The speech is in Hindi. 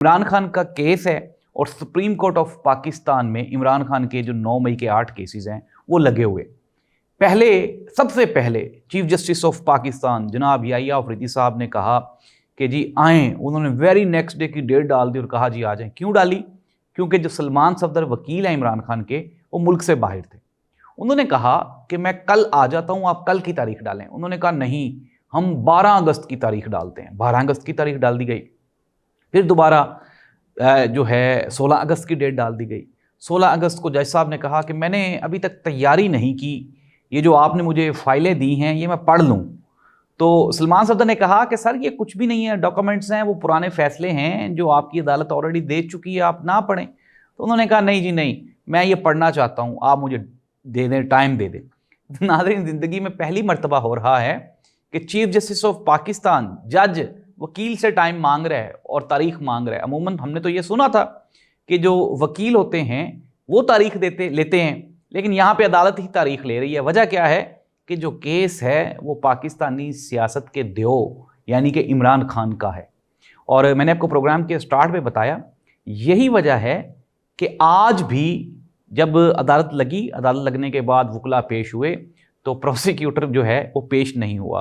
इमरान खान का केस है और सुप्रीम कोर्ट ऑफ पाकिस्तान में इमरान खान के जो 9 मई के 8 केसेस हैं वो लगे हुए। सबसे पहले चीफ जस्टिस ऑफ पाकिस्तान जनाब याहिया अफरीदी साहब ने कहा कि जी आएँ। उन्होंने वेरी नेक्स्ट डे की डेट डाल दी और कहा जी आ जाएं। क्यों डाली? क्योंकि जो सलमान सफदर वकील हैं इमरान खान के, वो मुल्क से बाहर थे। उन्होंने कहा कि मैं कल आ जाता हूँ, आप कल की तारीख डालें। उन्होंने कहा नहीं, हम 12 अगस्त की तारीख डालते हैं। 12 अगस्त की तारीख डाल दी गई। फिर दोबारा जो है 16 अगस्त की डेट डाल दी गई। 16 अगस्त को जज साहब ने कहा कि मैंने अभी तक तैयारी नहीं की, ये जो आपने मुझे फाइलें दी हैं ये मैं पढ़ लूँ। तो सलमान सफदर ने कहा कि सर ये कुछ भी नहीं है, डॉक्यूमेंट्स हैं, वो पुराने फैसले हैं जो आपकी अदालत ऑलरेडी दे चुकी है, आप ना पढ़ें। तो उन्होंने कहा नहीं जी नहीं, मैं ये पढ़ना चाहता हूँ, आप मुझे दे दें, टाइम दे दें। नाज़रीन, ज़िंदगी में पहली मर्तबा हो रहा है कि चीफ जस्टिस ऑफ पाकिस्तान जज वकील से टाइम मांग रहा है और तारीख मांग रहा है। अमूमन हमने तो ये सुना था कि जो वकील होते हैं वो तारीख लेते हैं, लेकिन यहाँ पे अदालत ही तारीख ले रही है। वजह क्या है कि जो केस है वो पाकिस्तानी सियासत के देओ यानी कि इमरान खान का है। और मैंने आपको प्रोग्राम के स्टार्ट में बताया, यही वजह है कि आज भी जब अदालत लगी, अदालत लगने के बाद वकला पेश हुए तो प्रोसिक्यूटर जो है वो पेश नहीं हुआ।